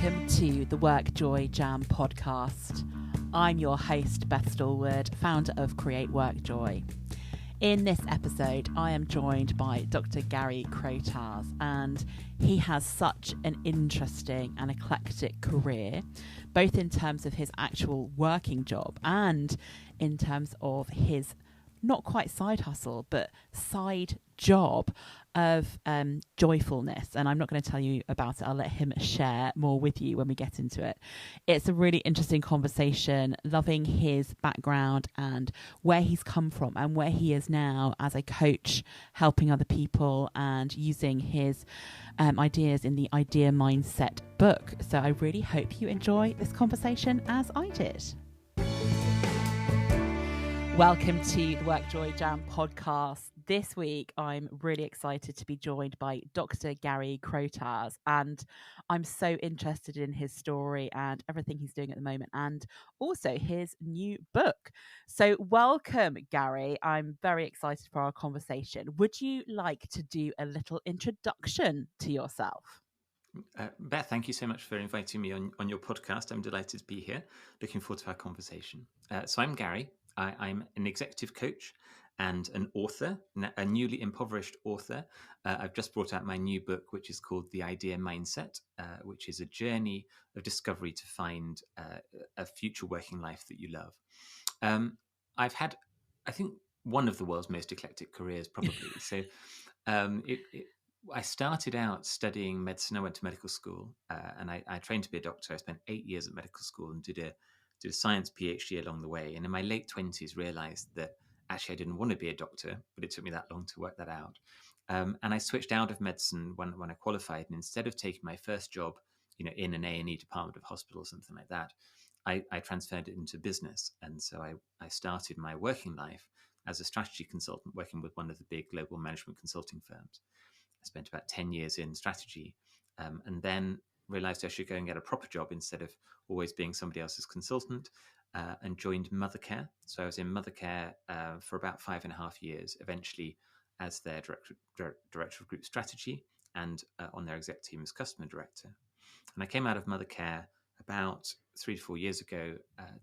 Welcome to the WorkJoy Jam podcast. I'm your host, Beth Stallwood, founder of Create WorkJoy. In this episode, I am joined by Dr Gary Crotaz, and he has such an interesting and eclectic career, both in terms of his actual working job and in terms of his not quite side hustle, but side job of joyfulness. And I'm not going to tell you about it. I'll let him share more with you when we get into it. It's a really interesting conversation, loving his background and where he's come from and where he is now as a coach, helping other people and using his ideas in the Idea Mindset book. So I really hope you enjoy this conversation as I did. Welcome to the WorkJoy Jam podcast. This week, I'm really excited to be joined by Dr. Gary Crotaz, and I'm so interested in his story and everything he's doing at the moment, and also his new book. So welcome, Gary. I'm very excited for our conversation. Would you like to do a little introduction to yourself? Beth, thank you so much for inviting me on your podcast. I'm delighted to be here. Looking forward to our conversation. So I'm Gary. I'm an executive coach and an author, a newly impoverished author. I've just brought out my new book, which is called The Idea Mindset, which is a journey of discovery to find a future working life that you love. I've had, I think, one of the world's most eclectic careers, probably. So I started out studying medicine. I went to medical school and I trained to be a doctor. I spent 8 years at medical school and did a science PhD along the way. And in my late 20s, realized that actually I didn't want to be a doctor, but it took me that long to work that out. And I switched out of medicine when I qualified. And instead of taking my first job, in an A&E department of hospital or something like that, I transferred it into business. And so I started my working life as a strategy consultant, working with one of the big global management consulting firms. I spent about 10 years in strategy and then realized I should go and get a proper job instead of always being somebody else's consultant and joined Mothercare. So I was in Mothercare for about 5.5 years, eventually as their director of group strategy and on their exec team as customer director. And I came out of Mothercare about 3 to 4 years ago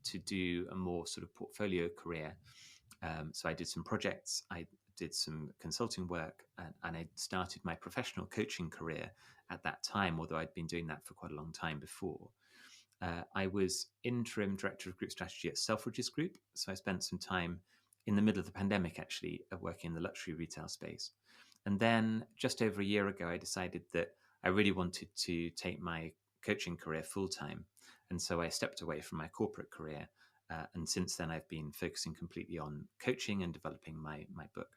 to do a more sort of portfolio career. So I did some projects, I did some consulting work, and I started my professional coaching career at that time, although I'd been doing that for quite a long time before. I was interim director of group strategy at Selfridges Group. So I spent some time in the middle of the pandemic, actually, working in the luxury retail space. And then just over a year ago, I decided that I really wanted to take my coaching career full time. And so I stepped away from my corporate career. And since then, I've been focusing completely on coaching and developing my book.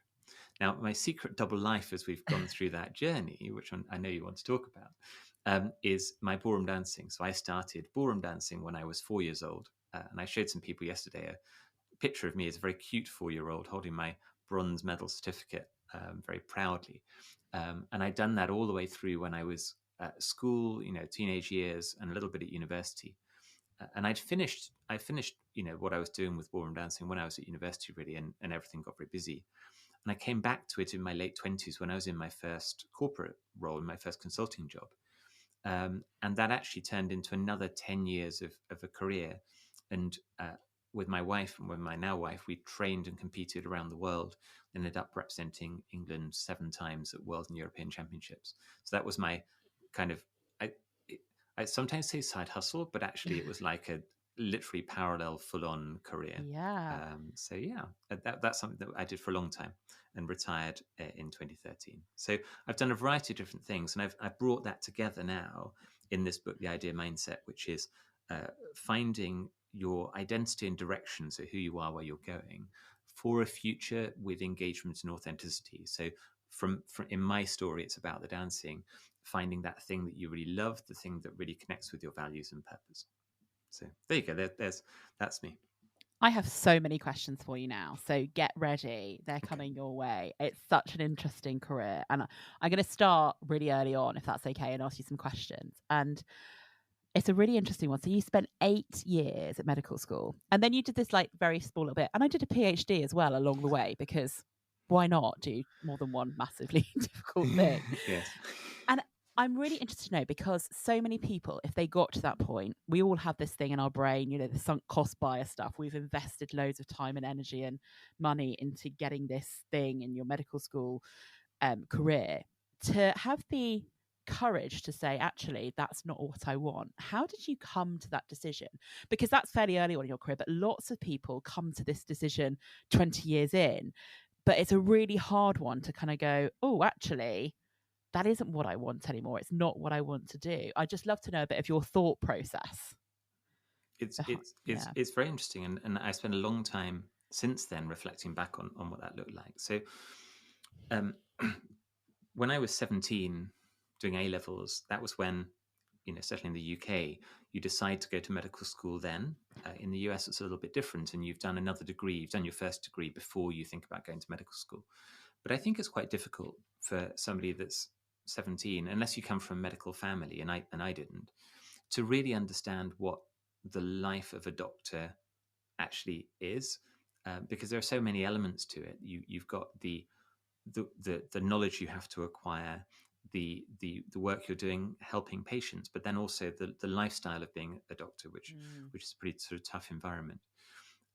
Now, my secret double life as we've gone through that journey, which I know you want to talk about, is my ballroom dancing. So I started ballroom dancing when I was 4 years old. And I showed some people yesterday a picture of me as a very cute 4-year-old holding my bronze medal certificate very proudly. And I'd done that all the way through when I was at school, teenage years, and a little bit at university. And I finished, what I was doing with ballroom dancing when I was at university, really, and everything got very busy. And I came back to it in my late 20s when I was in my first corporate role, in my first consulting job. And that actually turned into another 10 years of a career. And with my wife and with my now wife, we trained and competed around the world, ended up representing England 7 times at World and European Championships. So that was my kind of, I sometimes say side hustle, but actually it was like a literally parallel full-on career. Yeah. That's something that I did for a long time and retired in 2013. So I've done a variety of different things, and I've brought that together now in this book, The Idea Mindset, which is finding your identity and direction, so who you are, where you're going, for a future with engagement and authenticity. So from in my story, it's about the dancing, finding that thing that you really love, the thing that really connects with your values and purpose. So there you go. That's me. I have so many questions for you now, so get ready. They're coming your way. It's such an interesting career, and I'm going to start really early on, if that's okay, and ask you some questions. And it's a really interesting one. So you spent 8 years at medical school, and then you did this like very small little bit, and I did a PhD as well along the way, because why not do more than one massively difficult thing? Yes. And I'm really interested to know, because so many people, if they got to that point, we all have this thing in our brain, the sunk cost bias stuff. We've invested loads of time and energy and money into getting this thing in your medical school career. To have the courage to say, actually, that's not what I want. How did you come to that decision? Because that's fairly early on in your career, but lots of people come to this decision 20 years in. But it's a really hard one to kind of go, oh, actually, that isn't what I want anymore. It's not what I want to do. I'd just love to know a bit of your thought process. It's very interesting, and I spent a long time since then reflecting back on what that looked like. So, when I was 17 doing A levels, that was when, certainly in the UK, you decide to go to medical school then. In the US, it's a little bit different, and you've done another degree, you've done your first degree before you think about going to medical school. But I think it's quite difficult for somebody that's 17, unless you come from a medical family, and I didn't, to really understand what the life of a doctor actually is, because there are so many elements to it. You've got the knowledge you have to acquire, the work you're doing helping patients, but then also the lifestyle of being a doctor, which is a pretty sort of tough environment.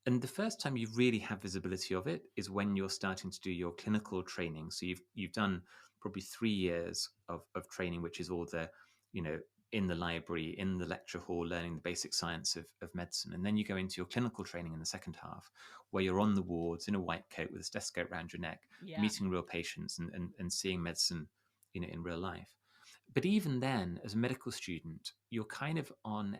And the first time you really have visibility of it is when you're starting to do your clinical training. So you've done probably 3 years of training, which is all the, in the library, in the lecture hall, learning the basic science of medicine. And then you go into your clinical training in the second half, where you're on the wards in a white coat with a stethoscope around your neck, meeting real patients and seeing medicine, in real life. But even then, as a medical student, you're kind of on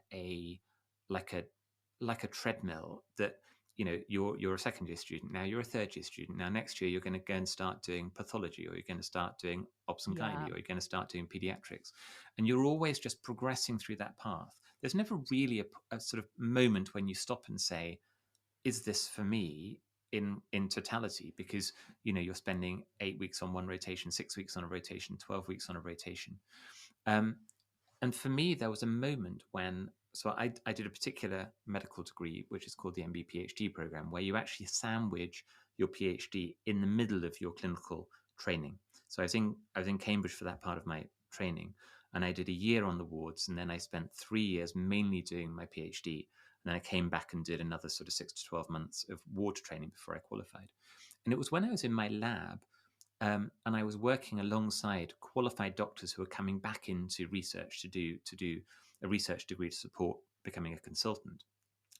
like a treadmill that, you're a second year student, now you're a third year student, now next year you're going to go and start doing pathology, or you're going to start doing obs and gynae, or you're going to start doing pediatrics, and you're always just progressing through that path. There's never really a sort of moment when you stop and say, is this for me in totality? Because you're spending 8 weeks on one rotation, 6 weeks on a rotation, 12 weeks on a rotation. And for me, there was a moment when, so I did a particular medical degree, which is called the MB PhD program, where you actually sandwich your PhD in the middle of your clinical training. So I was in Cambridge for that part of my training, and I did a year on the wards, and then I spent 3 years mainly doing my PhD. And then I came back and did another sort of 6 to 12 months of ward training before I qualified. And it was when I was in my lab, and I was working alongside qualified doctors who were coming back into research to do a research degree to support becoming a consultant.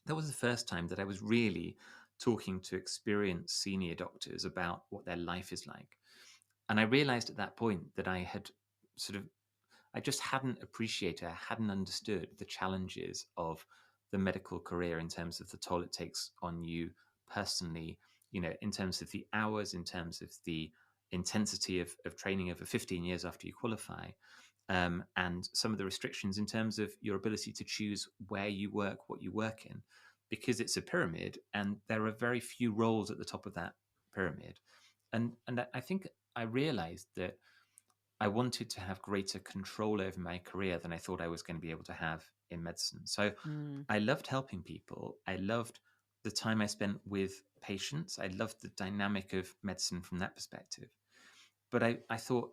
That was the first time that I was really talking to experienced senior doctors about what their life is like. And I realized at that point that I just hadn't appreciated, I hadn't understood the challenges of the medical career in terms of the toll it takes on you personally, in terms of the hours, in terms of the intensity of training over 15 years after you qualify, and some of the restrictions in terms of your ability to choose where you work, what you work in, because it's a pyramid and there are very few roles at the top of that pyramid. And I think I realized that I wanted to have greater control over my career than I thought I was going to be able to have in medicine. So I loved helping people. I loved the time I spent with patients. I loved the dynamic of medicine from that perspective. But I thought,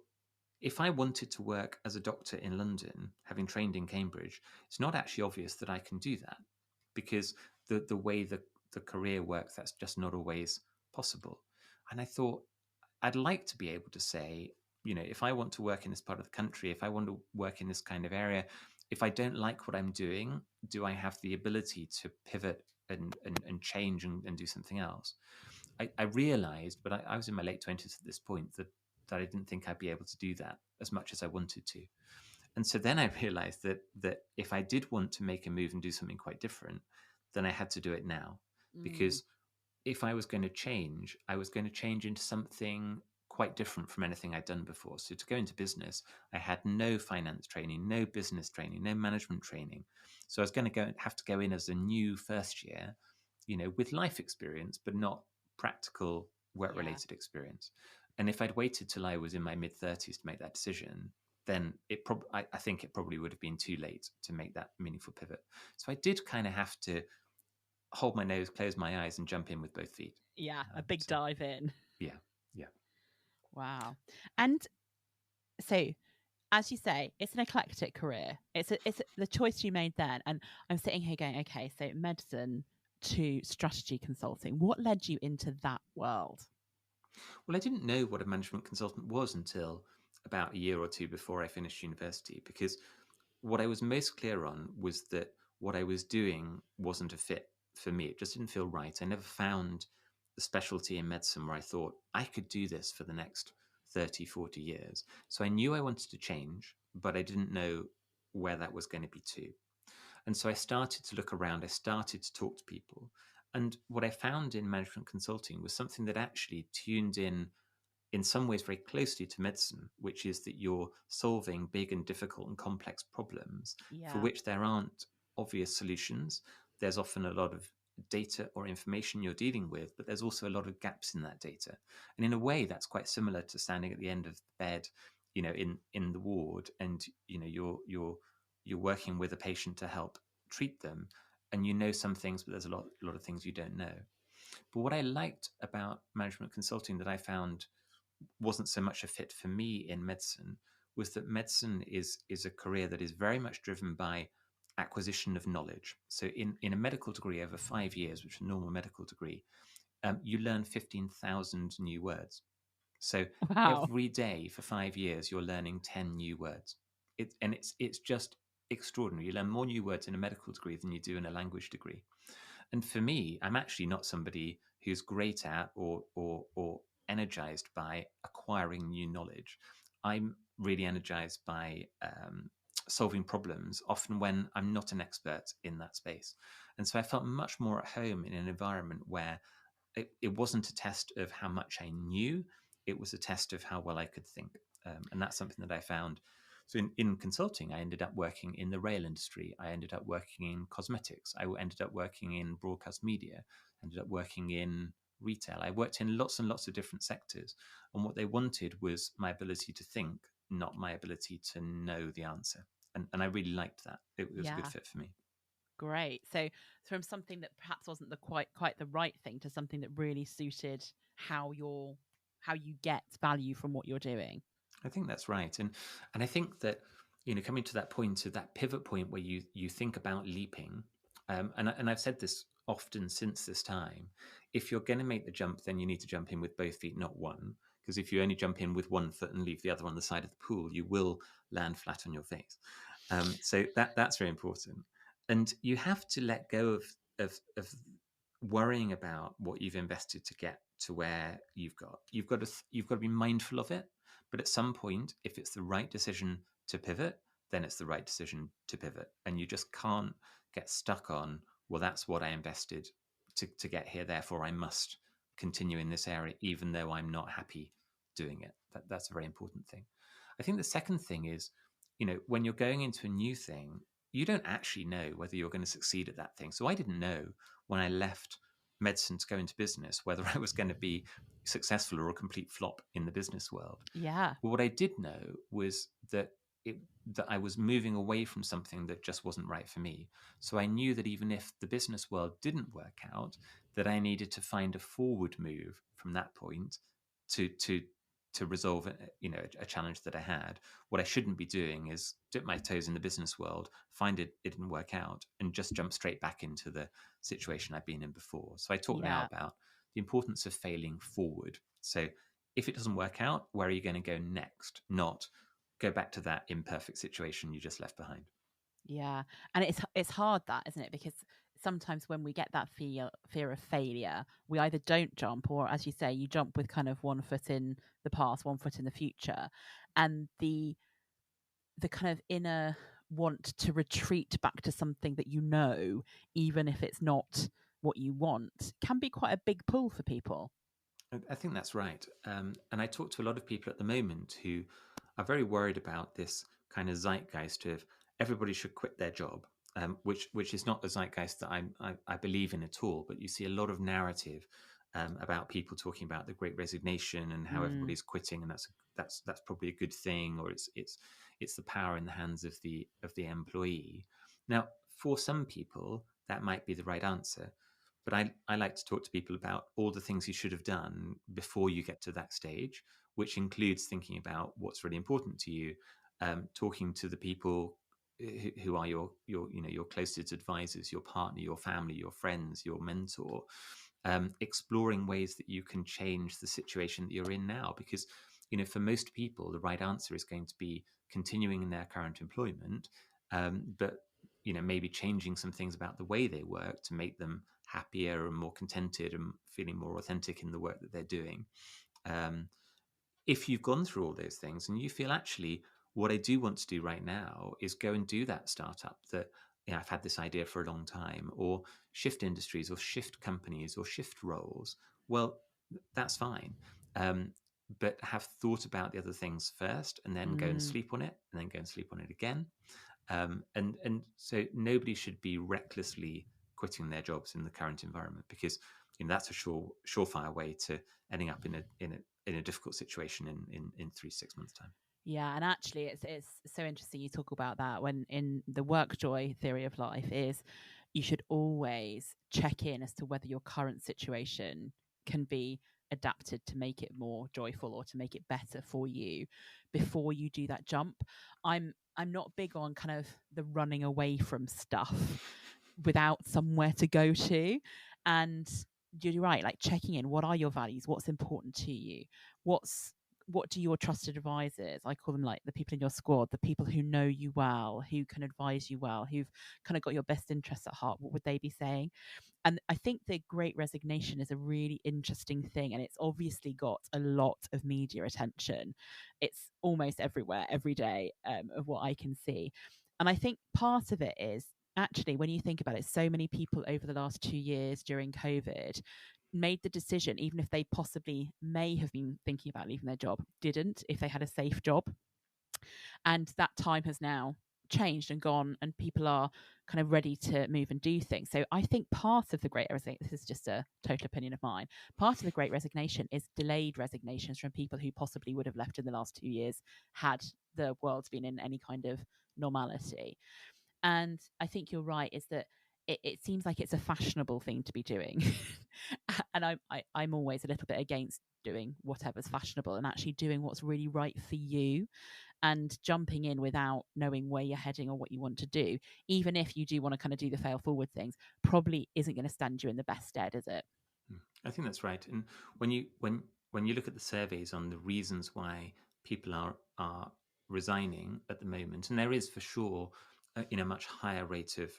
if I wanted to work as a doctor in London, having trained in Cambridge, it's not actually obvious that I can do that, because the way the career works, that's just not always possible. And I thought, I'd like to be able to say, if I want to work in this part of the country, if I want to work in this kind of area, if I don't like what I'm doing, do I have the ability to pivot and change and do something else? I realized, but I was in my late 20s at this point, that I didn't think I'd be able to do that as much as I wanted to. And so then I realized that if I did want to make a move and do something quite different, then I had to do it now. Because if I was going to change, I was going to change into something quite different from anything I'd done before. So to go into business, I had no finance training, no business training, no management training. So I was going to have to go in as a new first year, with life experience, but not practical work-related experience. And if I'd waited till I was in my mid-30s to make that decision, then I think it probably would have been too late to make that meaningful pivot. So I did kind of have to hold my nose, close my eyes, and jump in with both feet. Yeah, a big dive in. Yeah. Wow. And so as you say, it's an eclectic career. It's the choice you made then. And I'm sitting here going, okay, so medicine to strategy consulting. What led you into that world? Well, I didn't know what a management consultant was until about a year or two before I finished university, because what I was most clear on was that what I was doing wasn't a fit for me. It just didn't feel right. I never found the specialty in medicine where I thought I could do this for the next 30, 40 years. So I knew I wanted to change, but I didn't know where that was going to be to. And so I started to look around, I started to talk to people. And what I found in management consulting was something that actually tuned in some ways very closely to medicine, which is that you're solving big and difficult and complex problems for Yeah. which there aren't obvious solutions. There's often a lot of data or information you're dealing with, but there's also a lot of gaps in that data. And in a way, that's quite similar to standing at the end of the bed, in the ward, and you're working with a patient to help treat them, and you know some things, but there's a lot of things you don't know. But what I liked about management consulting that I found wasn't so much a fit for me in medicine was that medicine is a career that is very much driven by acquisition of knowledge. So in a medical degree over 5 years, which is a normal medical degree, you learn 15,000 new words. So Wow. every day for 5 years, you're learning 10 new words. It's just extraordinary. You learn more new words in a medical degree than you do in a language degree. And for me, I'm actually not somebody who's great at or energized by acquiring new knowledge. I'm really energized by solving problems, often when I'm not an expert in that space. And so I felt much more at home in an environment where it wasn't a test of how much I knew, it was a test of how well I could think. And that's something that I found. So in consulting, I ended up working in the rail industry. I ended up working in cosmetics. I ended up working in broadcast media. Ended up working in retail. I worked in lots and lots of different sectors. And what they wanted was my ability to think, not my ability to know the answer. And I really liked that. It was a good Yeah. fit for me. Great. So from something that perhaps wasn't the quite the right thing to something that really suited how you get value from what you're doing. I think that's right, and I think that coming to that point, to that pivot point where you think about leaping, and I've said this often since this time. If you're going to make the jump, then you need to jump in with both feet, not one. Because if you only jump in with one foot and leave the other on the side of the pool, you will land flat on your face. So that's very important, and you have to let go of worrying about what you've invested to get to where you've got to be mindful of it, but at some point, if it's the right decision to pivot, then it's the right decision to pivot. And you just can't get stuck on, well, that's what I invested to get here. Therefore, I must continue in this area, even though I'm not happy doing it. That's a very important thing. I think the second thing is, when you're going into a new thing, you don't actually know whether you're going to succeed at that thing. So I didn't know when I left medicine to go into business whether I was going to be successful or a complete flop in the business world. Yeah. But what I did know was that I was moving away from something that just wasn't right for me. So I knew that even if the business world didn't work out, that I needed to find a forward move from that point to resolve a challenge that I had. What I shouldn't be doing is dip my toes in the business world, find it didn't work out, and just jump straight back into the situation I've been in before. So I talk now Yeah. about the importance of failing forward. So if it doesn't work out, where are you going to go next? Not go back to that imperfect situation you just left behind. Yeah. And it's hard, that, isn't it? Because sometimes when we get that fear of failure, we either don't jump, or as you say, you jump with kind of one foot in the past, one foot in the future. And the kind of inner want to retreat back to something that you know, even if it's not what you want, can be quite a big pull for people. I think that's right. And I talk to a lot of people at the moment who are very worried about this kind of zeitgeist of everybody should quit their job, which is not the zeitgeist that I believe in at all. But you see a lot of narrative about people talking about the Great Resignation and how Mm, everybody's quitting, and that's probably a good thing, or it's the power in the hands of the employee. Now, for some people, that might be the right answer. But I like to talk to people about all the things you should have done before you get to that stage, which includes thinking about what's really important to you, talking to the people who are your closest advisors, your partner, your family, your friends, your mentor, exploring ways that you can change the situation that you're in now. Because for most people, the right answer is going to be continuing in their current employment, but maybe changing some things about the way they work to make them happier and more contented and feeling more authentic in the work that they're doing. If you've gone through all those things and you feel, actually, what I do want to do right now is go and do that startup that I've had this idea for a long time, or shift industries or shift companies or shift roles, well, that's fine. But have thought about the other things first, and then go and sleep on it, and then go and sleep on it again. And so nobody should be recklessly quitting their jobs in the current environment, because that's a surefire way to ending up in a difficult situation in 3 to 6 months' time. Yeah, and actually, it's so interesting you talk about that, when in the WorkJoy theory of life is you should always check in as to whether your current situation can be adapted to make it more joyful or to make it better for you before you do that jump. I'm not big on kind of the running away from stuff without somewhere to go to. And you're right, like checking in, what are your values, what's important to you, what do your trusted advisors, I call them like the people in your squad, the people who know you well, who can advise you well, who've kind of got your best interests at heart, what would they be saying? And I think the Great Resignation is a really interesting thing, and it's obviously got a lot of media attention. It's almost everywhere, every day, of what I can see. And I think part of it is, actually, when you think about it, so many people over the last 2 years during COVID made the decision, even if they possibly may have been thinking about leaving their job, didn't, if they had a safe job. And that time has now changed and gone, and people are kind of ready to move and do things. So I think part of the Great Resignation, this is just a total opinion of mine, part of the Great Resignation is delayed resignations from people who possibly would have left in the last 2 years had the world been in any kind of normality. And I think you're right, is that it seems like it's a fashionable thing to be doing. And I'm always a little bit against doing whatever's fashionable, and actually doing what's really right for you, and jumping in without knowing where you're heading or what you want to do, even if you do want to kind of do the fail forward things, probably isn't going to stand you in the best stead, is it? I think that's right. And when you look at the surveys on the reasons why people are resigning at the moment, and there is for sure a much higher rate of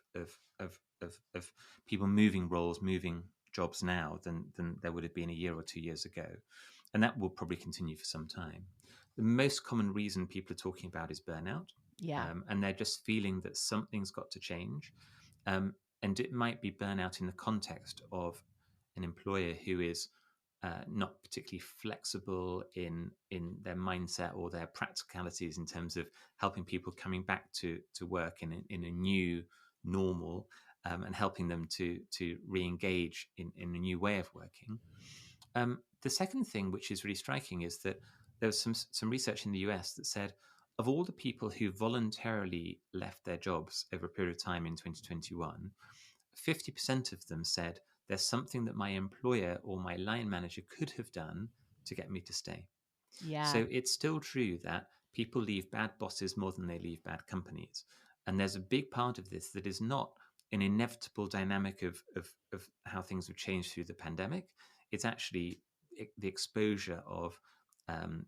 people moving roles, moving jobs now than there would have been a year or 2 years ago, and that will probably continue for some time. The most common reason people are talking about is burnout, Yeah. and they're just feeling that something's got to change, and it might be burnout in the context of an employer who is not particularly flexible in their mindset or their practicalities in terms of helping people coming back to work in a new normal, and helping them to re-engage in a new way of working. The second thing, which is really striking, is that there was some research in the US that said, of all the people who voluntarily left their jobs over a period of time in 2021, 50% of them said, there's something that my employer or my line manager could have done to get me to stay. Yeah. So it's still true that people leave bad bosses more than they leave bad companies. And there's a big part of this that is not an inevitable dynamic of how things have changed through the pandemic. It's actually the exposure of, I'm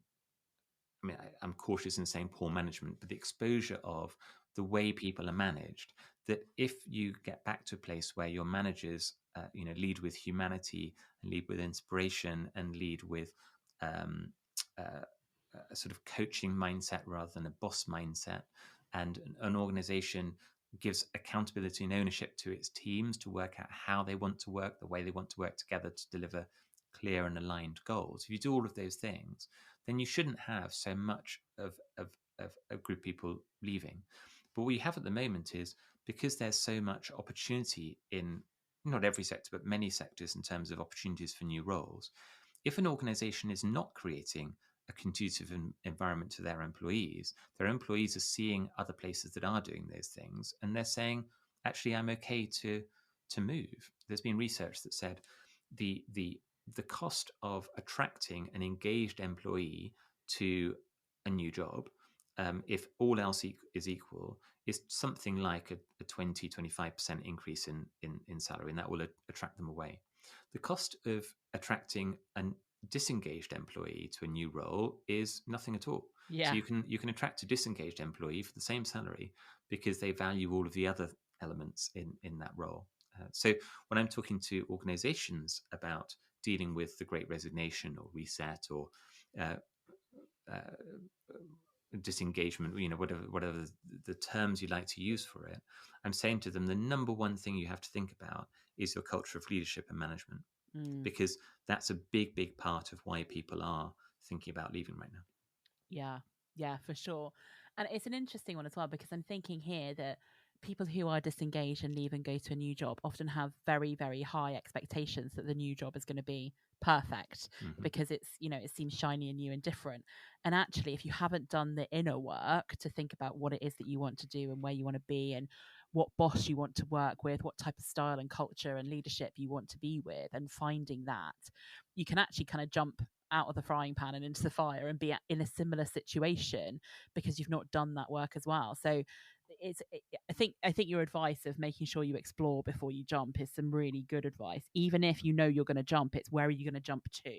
cautious in saying poor management, but the exposure of the way people are managed, that if you get back to a place where your managers, lead with humanity and lead with inspiration and lead with uh, a sort of coaching mindset rather than a boss mindset, and an organization gives accountability and ownership to its teams to work out how they want to work, the way they want to work together to deliver clear and aligned goals. If you do all of those things, then you shouldn't have so much of a group of people leaving. But what you have at the moment is, because there's so much opportunity in not every sector, but many sectors in terms of opportunities for new roles, if an organization is not creating a conducive environment to their employees are seeing other places that are doing those things, and they're saying, actually, I'm okay to move. There's been research that said the cost of attracting an engaged employee to a new job if all else is equal, is something like a 20-25% increase in salary, and that will attract them away. The cost of attracting a disengaged employee to a new role is nothing at all. So Yeah. you can attract a disengaged employee for the same salary because they value all of the other elements in that role. So when I'm talking to organizations about dealing with the Great Resignation or reset or uh, uh, disengagement, whatever the terms you like to use for it, I'm saying to them the number one thing you have to think about is your culture of leadership and management, because that's a big part of why people are thinking about leaving right now. Yeah, for sure. And it's an interesting one as well, because I'm thinking here that people who are disengaged and leave and go to a new job often have very, very high expectations that the new job is going to be perfect, because it's, it seems shiny and new and different. And actually, if you haven't done the inner work to think about what it is that you want to do and where you want to be and what boss you want to work with, what type of style and culture and leadership you want to be with, and finding that, you can actually kind of jump out of the frying pan and into the fire and be in a similar situation because you've not done that work as well. So I think your advice of making sure you explore before you jump is some really good advice. Even if you know you're going to jump, it's where are you going to jump to,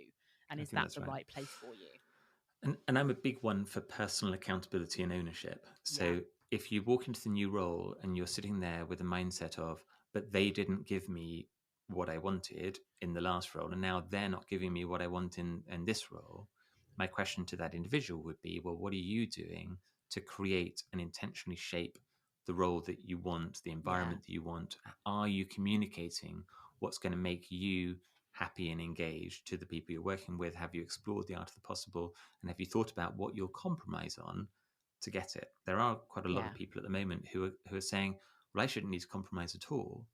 and I is think that that's the right. right place for you? And I'm a big one for personal accountability and ownership. Yeah. So if you walk into the new role and you're sitting there with a mindset of, but they didn't give me what I wanted in the last role, and now they're not giving me what I want in this role, my question to that individual would be, well, what are you doing to create and intentionally shape the role that you want, the environment that you want? Are you communicating what's going to make you happy and engaged to the people you're working with? Have you explored the art of the possible? And have you thought about what you'll compromise on to get it? There are quite a lot Yeah. of people at the moment who are saying, well, I shouldn't need to compromise at all.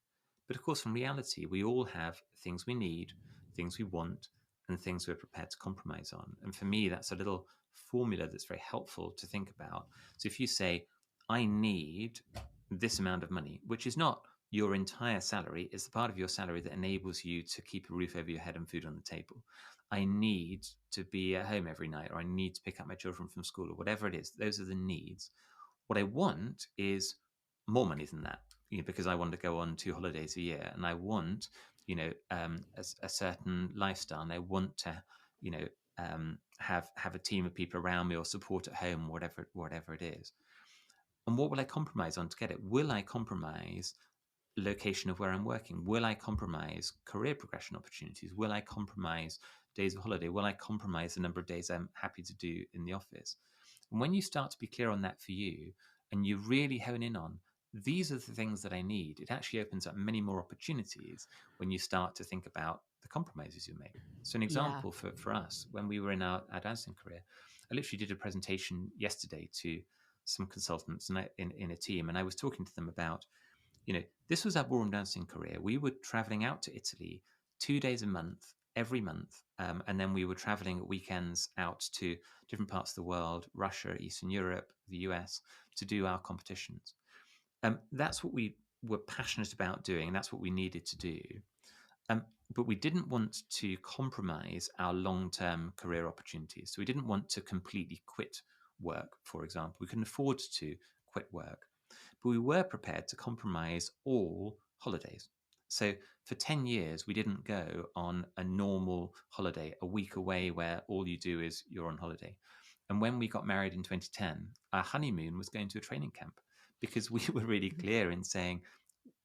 But of course, in reality, we all have things we need, things we want, and things we're prepared to compromise on. And for me, that's a little formula that's very helpful to think about. So if you say, I need this amount of money, which is not your entire salary, it's the part of your salary that enables you to keep a roof over your head and food on the table. I need to be at home every night, or I need to pick up my children from school, or whatever it is. Those are the needs. What I want is more money than that, because I want to go on 2 holidays a year, and I want, a certain lifestyle, and I want to, have a team of people around me or support at home, whatever it is. And what will I compromise on to get it? Will I compromise location of where I'm working? Will I compromise career progression opportunities? Will I compromise days of holiday? Will I compromise the number of days I'm happy to do in the office? And when you start to be clear on that for you, and you really hone in on, these are the things that I need, it actually opens up many more opportunities when you start to think about the compromises you make. So an Yeah. example for us, when we were in our dancing career, I literally did a presentation yesterday to some consultants in a team, and I was talking to them about, this was our ballroom dancing career. We were traveling out to Italy 2 days a month, every month. And then we were traveling at weekends out to different parts of the world, Russia, Eastern Europe, the US, to do our competitions. That's what we were passionate about doing, and that's what we needed to do. But we didn't want to compromise our long-term career opportunities. So we didn't want to completely quit work, for example. We couldn't afford to quit work, but we were prepared to compromise all holidays. So for 10 years, we didn't go on a normal holiday, a week away where all you do is you're on holiday. And when we got married in 2010, our honeymoon was going to a training camp, because we were really clear in saying,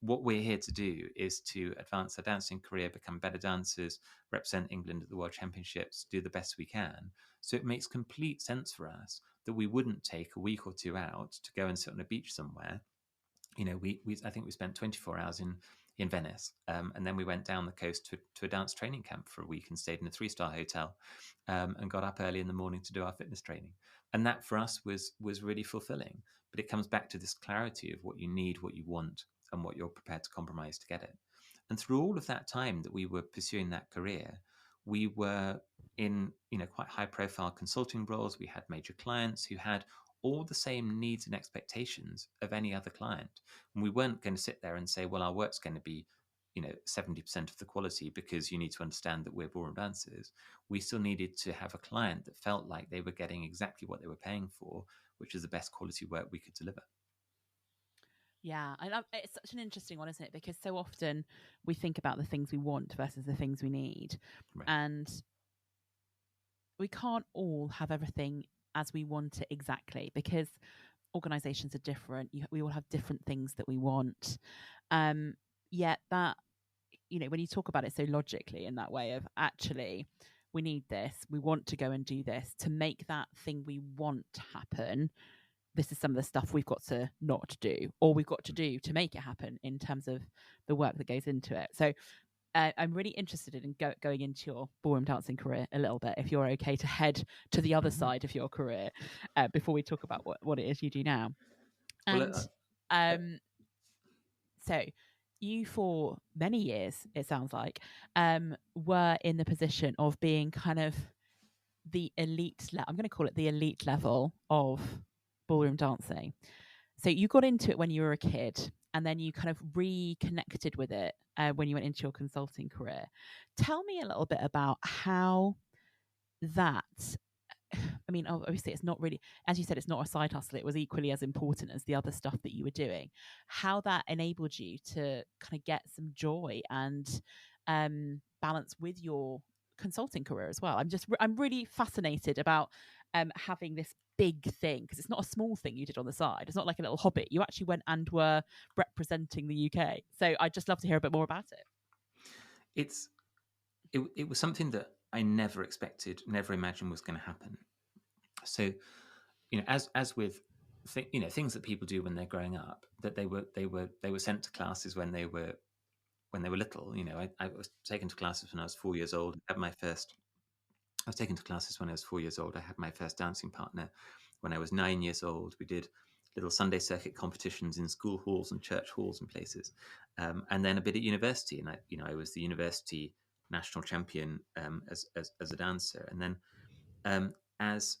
what we're here to do is to advance our dancing career, become better dancers, represent England at the World Championships, do the best we can. So it makes complete sense for us that we wouldn't take a week or two out to go and sit on a beach somewhere. We I think we spent 24 hours in Venice, and then we went down the coast to a dance training camp for a week and stayed in a 3-star hotel, and got up early in the morning to do our fitness training. And that for us was really fulfilling. But it comes back to this clarity of what you need, what you want, and what you're prepared to compromise to get it. And through all of that time that we were pursuing that career, we were in quite high profile consulting roles. We had major clients who had all the same needs and expectations of any other client. And we weren't going to sit there and say, well, our work's going to be 70% of the quality, because you need to understand that we're ballroom dancers. We still needed to have a client that felt like they were getting exactly what they were paying for, which is the best quality work we could deliver. Yeah, and it's such an interesting one, isn't it? Because so often we think about the things we want versus the things we need. Right. And we can't all have everything as we want it exactly, because organizations are different. We all have different things that we want. Yet that, when you talk about it so logically in that way of actually, we need this, we want to go and do this to make that thing we want happen. This is some of the stuff we've got to not do, or we've got to do to make it happen in terms of the work that goes into it. So I'm really interested in going into your ballroom dancing career a little bit, if you're okay to head to the other side of your career before we talk about what it is you do now. And so you, for many years, it sounds like, were in the position of being kind of the elite, I'm going to call it the elite level of ballroom dancing. So you got into it when you were a kid, and then you kind of reconnected with it when you went into your consulting career. Tell me a little bit about how that, I mean, obviously it's not really, as you said, it's not a side hustle. It was equally as important as the other stuff that you were doing. How that enabled you to kind of get some joy and balance with your consulting career as well. I'm really fascinated about having this big thing, because it's not a small thing you did on the side. It's not like a little hobbit. You actually went and were representing the UK. So I'd just love to hear a bit more about it. It was something that I never expected, never imagined was going to happen. So, as with things that people do when they're growing up, that they were sent to classes when they were little. I was taken to classes when I was 4 years old. I was taken to classes when I was 4 years old. I had my first dancing partner when I was 9 years old. We did little Sunday circuit competitions in school halls and church halls and places, and then a bit at university. And I was the university national champion as a dancer. And then as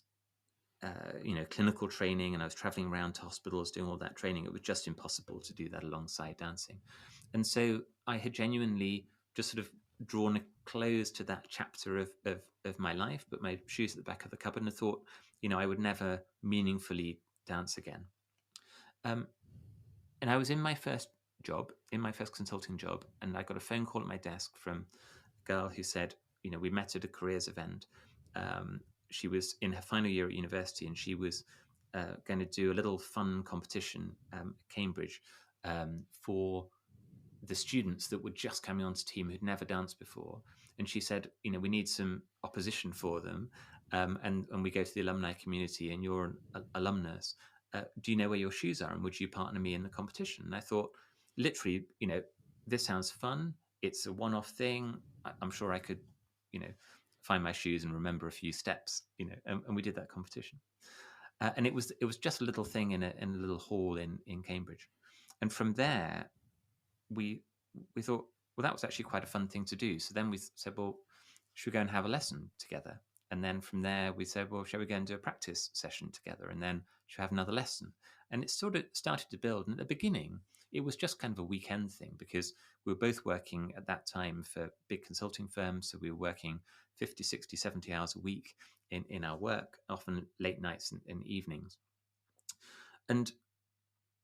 clinical training, and I was traveling around to hospitals doing all that training. It was just impossible to do that alongside dancing. And so I had genuinely just sort of drawn a close to that chapter of my life, put my shoes at the back of the cupboard, and thought, I would never meaningfully dance again. And I was in my first consulting job, and I got a phone call at my desk from a girl who said, we met at a careers event. She was in her final year at university, and she was going to do a little fun competition at Cambridge for the students that were just coming onto team who'd never danced before. And she said, we need some opposition for them. And we go to the alumni community, and you're an alumnus. Do you know where your shoes are? And would you partner me in the competition? And I thought, literally, this sounds fun. It's a one-off thing. I'm sure I could, find my shoes and remember a few steps, and we did that competition. And it was just a little thing in a little hall in Cambridge. And from there, we thought, well, that was actually quite a fun thing to do. So then we said, well, should we go and have a lesson together? And then from there, we said, well, shall we go and do a practice session together? And then should we have another lesson? And it sort of started to build. And at the beginning, it was just kind of a weekend thing, because we were both working at that time for big consulting firms. So we were working 50, 60, 70 hours a week in our work, often late nights and evenings. And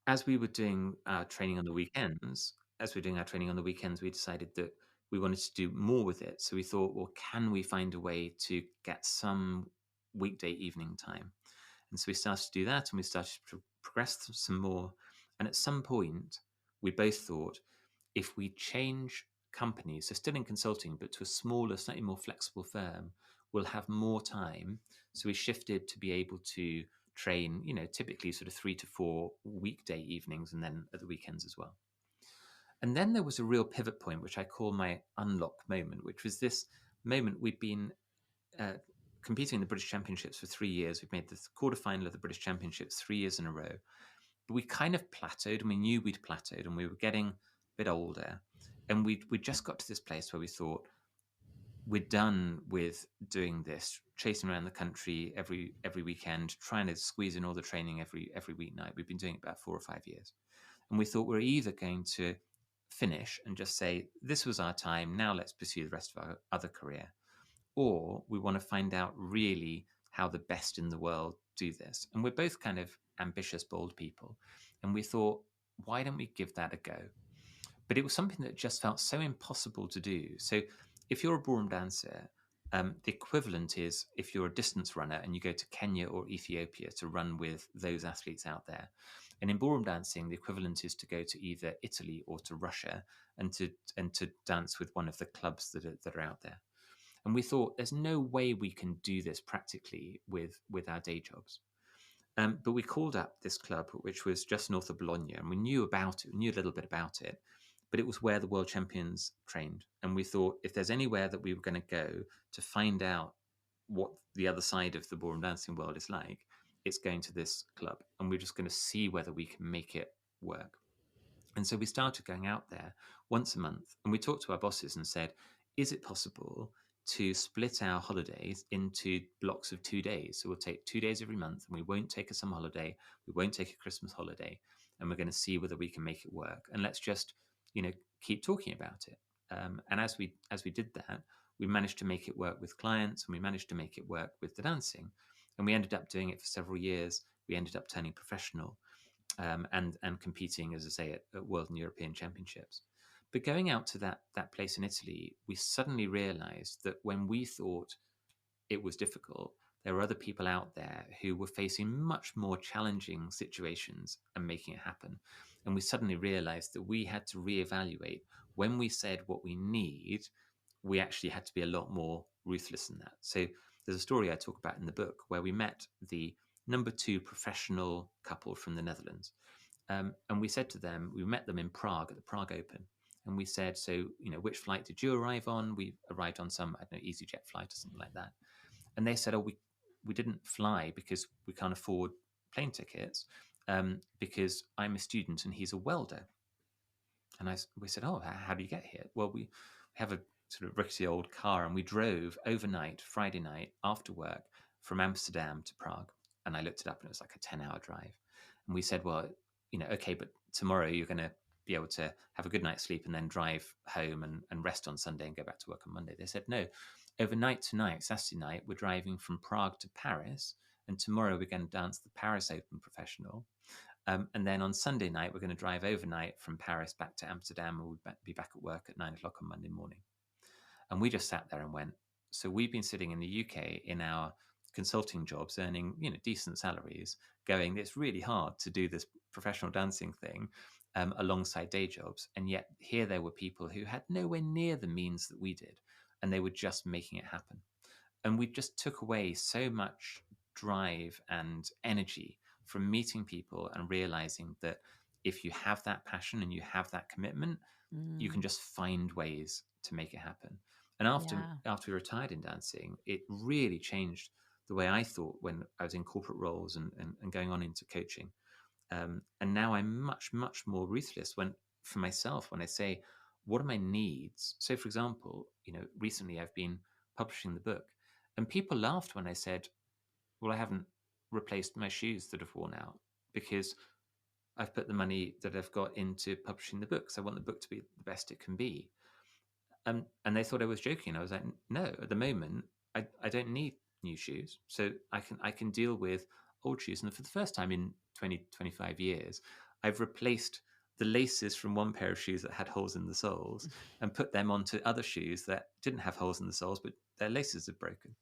as we were doing our training on the weekends, we decided that we wanted to do more with it. So we thought, well, can we find a way to get some weekday evening time? And so we started to do that, and we started to progress some more. And at some point, we both thought, if we change companies, so still in consulting, but to a smaller, slightly more flexible firm, we'll have more time. So we shifted to be able to train, typically sort of 3 to 4 weekday evenings, and then at the weekends as well. And then there was a real pivot point, which I call my unlock moment, which was this moment. We'd been competing in the British Championships for 3 years. We've made the quarterfinal of the British Championships 3 years in a row. But we kind of plateaued, and we knew we'd plateaued, and we were getting a bit older. And we just got to this place where we thought, we're done with doing this, chasing around the country every weekend, trying to squeeze in all the training every weeknight. We've been doing it about 4 or 5 years. And we thought, we're either going to finish and just say, this was our time, now let's pursue the rest of our other career, or we want to find out really how the best in the world do this. And we're both kind of ambitious, bold people. And we thought, why don't we give that a go? But it was something that just felt so impossible to do. So if you're a ballroom dancer, the equivalent is if you're a distance runner and you go to Kenya or Ethiopia to run with those athletes out there. And in ballroom dancing, the equivalent is to go to either Italy or to Russia and to dance with one of the clubs that are out there. And we thought there's no way we can do this practically with our day jobs. But we called up this club, which was just north of Bologna, and we knew about it, we knew a little bit about it, but it was where the world champions trained. And we thought if there's anywhere that we were going to go to find out what the other side of the ballroom dancing world is like, it's going to this club. And we're just going to see whether we can make it work. And so we started going out there once a month, and we talked to our bosses and said, is it possible to split our holidays into blocks of 2 days? So we'll take 2 days every month, and we won't take a summer holiday, we won't take a Christmas holiday, and we're going to see whether we can make it work. And let's just, keep talking about it. And as we did that, we managed to make it work with clients, and we managed to make it work with the dancing. And we ended up doing it for several years. We ended up turning professional. And competing, as I say, at World and European Championships. But going out to that place in Italy, we suddenly realized that when we thought it was difficult, there were other people out there who were facing much more challenging situations and making it happen. And we suddenly realized that we had to reevaluate when we said what we need, we actually had to be a lot more ruthless than that. So there's a story I talk about in the book where we met the number 2 professional couple from the Netherlands. And we said to them, we met them in Prague at the Prague Open. And we said, so, which flight did you arrive on? We arrived on some, I don't know, EasyJet flight or something like that. And they said, oh, we didn't fly because we can't afford plane tickets because I'm a student and he's a welder. And we said, oh, how do you get here? Well, we have a sort of rickety old car, and we drove overnight, Friday night, after work, from Amsterdam to Prague. And I looked it up, and it was like a 10-hour drive. And we said, well, okay, but tomorrow you're going to be able to have a good night's sleep and then drive home and rest on Sunday and go back to work on Monday. They said, no, overnight tonight, Saturday night, we're driving from Prague to Paris, and tomorrow we're going to dance the Paris Open Professional. And then on Sunday night, we're going to drive overnight from Paris back to Amsterdam, and we'll be back at work at 9 o'clock on Monday morning. And we just sat there and went, so we've been sitting in the UK in our consulting jobs, earning, decent salaries, going, it's really hard to do this professional dancing thing alongside day jobs. And yet here there were people who had nowhere near the means that we did, and they were just making it happen. And we just took away so much drive and energy from meeting people and realizing that if you have that passion and you have that commitment, you can just find ways to make it happen. And after we retired in dancing, it really changed the way I thought when I was in corporate roles and going on into coaching. And now I'm much, much more ruthless for myself when I say, what are my needs? So, for example, recently I've been publishing the book, and people laughed when I said, well, I haven't replaced my shoes that have worn out because I've put the money that I've got into publishing the book. So I want the book to be the best it can be. And they thought I was joking. I was like, no, at the moment, I don't need new shoes. So I can deal with old shoes. And for the first time in 20, 25 years, I've replaced the laces from one pair of shoes that had holes in the soles and put them onto other shoes that didn't have holes in the soles, but their laces are broken.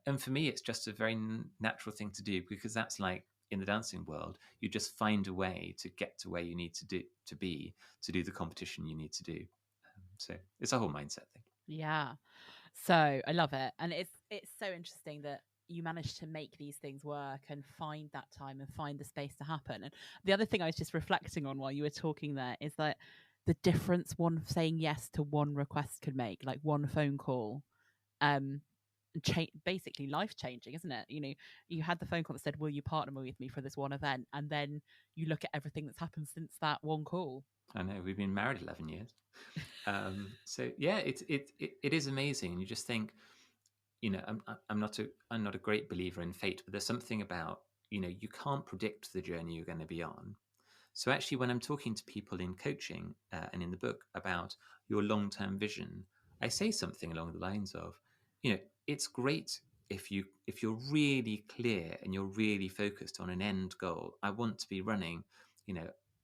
And for me, it's just a very natural thing to do, because that's like in the dancing world, you just find a way to get to where you need to be to do the competition you need to do. So it's a whole mindset thing. Yeah. So I love it. And it's so interesting that you managed to make these things work and find that time and find the space to happen. And the other thing I was just reflecting on while you were talking there is that the difference one saying yes to one request could make, like one phone call, basically life changing, isn't it? You had the phone call that said, will you partner with me for this one event? And then you look at everything that's happened since that one call. I know, we've been married 11 years. So yeah, it is amazing. And you just think, I'm not a great believer in fate, but there's something about, you can't predict the journey you're going to be on. So actually, when I'm talking to people in coaching and in the book about your long-term vision, I say something along the lines of, it's great if you're really clear and you're really focused on an end goal, I want to be running,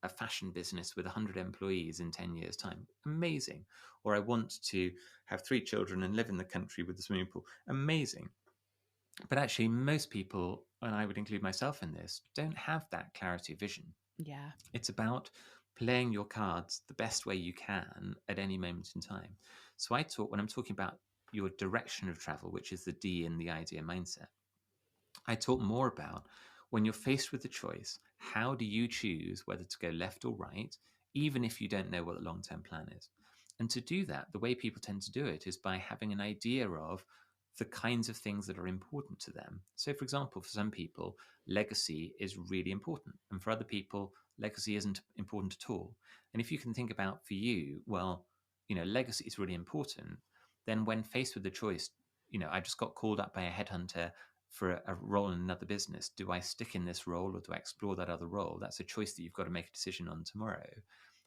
a fashion business with 100 employees in 10 years' time. Amazing. Or I want to have 3 children and live in the country with a swimming pool. Amazing. But actually, most people, and I would include myself in this, don't have that clarity of vision. Yeah. It's about playing your cards the best way you can at any moment in time. So when I'm talking about your direction of travel, which is the D in the idea mindset, I talk more about when you're faced with the choice, how do you choose whether to go left or right, even if you don't know what the long-term plan is? And to do that, the way people tend to do it is by having an idea of the kinds of things that are important to them. So, for example, for some people, legacy is really important. And for other people, legacy isn't important at all. And if you can think about for you, well, legacy is really important, then when faced with the choice, I just got called up by a headhunter for a role in another business. Do I stick in this role or do I explore that other role? That's a choice that you've got to make a decision on tomorrow.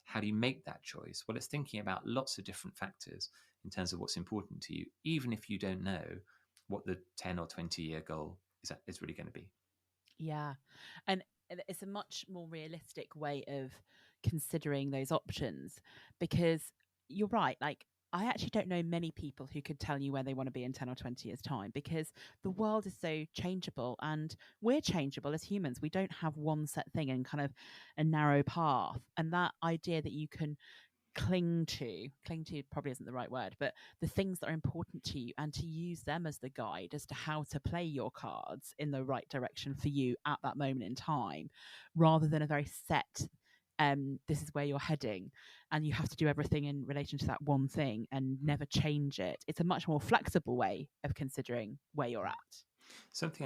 How do you make that choice? Well, it's thinking about lots of different factors in terms of what's important to you, even if you don't know what the 10 or 20-year goal is really going to be. Yeah. And it's a much more realistic way of considering those options, because you're right. Like, I actually don't know many people who could tell you where they want to be in 10 or 20 years' time, because the world is so changeable and we're changeable as humans. We don't have one set thing and kind of a narrow path. And that idea that you can cling to probably isn't the right word, but the things that are important to you, and to use them as the guide as to how to play your cards in the right direction for you at that moment in time, rather than a very set this is where you're heading and you have to do everything in relation to that one thing and never change it. It's a much more flexible way of considering where you're at. Something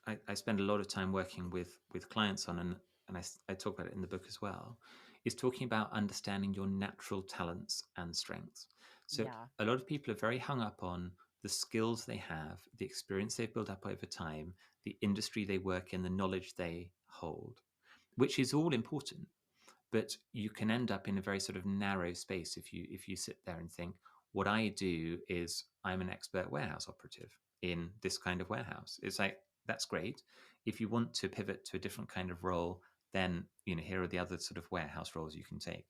I spend a lot of time working with clients on, and I talk about it in the book as well, is talking about understanding your natural talents and strengths. So Yeah. a lot of people are very hung up on the skills they have, the experience they've built up over time, the industry they work in, the knowledge they hold, which is all important. But you can end up in a very sort of narrow space if you sit there and think, what I do is I'm an expert warehouse operative in this kind of warehouse. It's like, that's great. If you want to pivot to a different kind of role, then here are the other sort of warehouse roles you can take.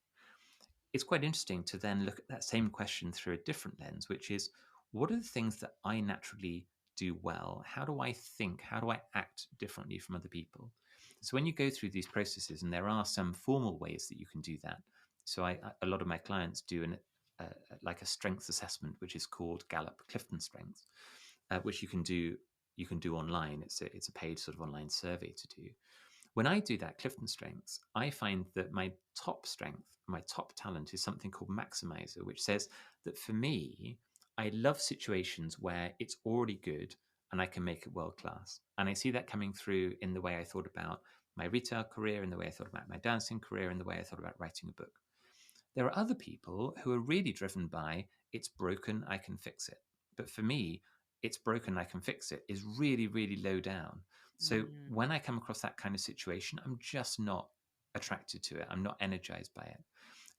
It's quite interesting to then look at that same question through a different lens, which is, what are the things that I naturally do well? How do I think? How do I act differently from other people? So when you go through these processes, and there are some formal ways that you can do that. So a lot of my clients do like a strengths assessment, which is called Gallup Clifton Strengths, which you can do online. It's a paid sort of online survey to do. When I do that Clifton Strengths, I find that my top strength, my top talent, is something called Maximizer, which says that for me, I love situations where it's already good and I can make it world class. And I see that coming through in the way I thought about my retail career, in the way I thought about my dancing career, in the way I thought about writing a book. There are other people who are really driven by, it's broken, I can fix it. But for me, it's broken, I can fix it is really, really low down. So when I come across that kind of situation, I'm just not attracted to it. I'm not energized by it.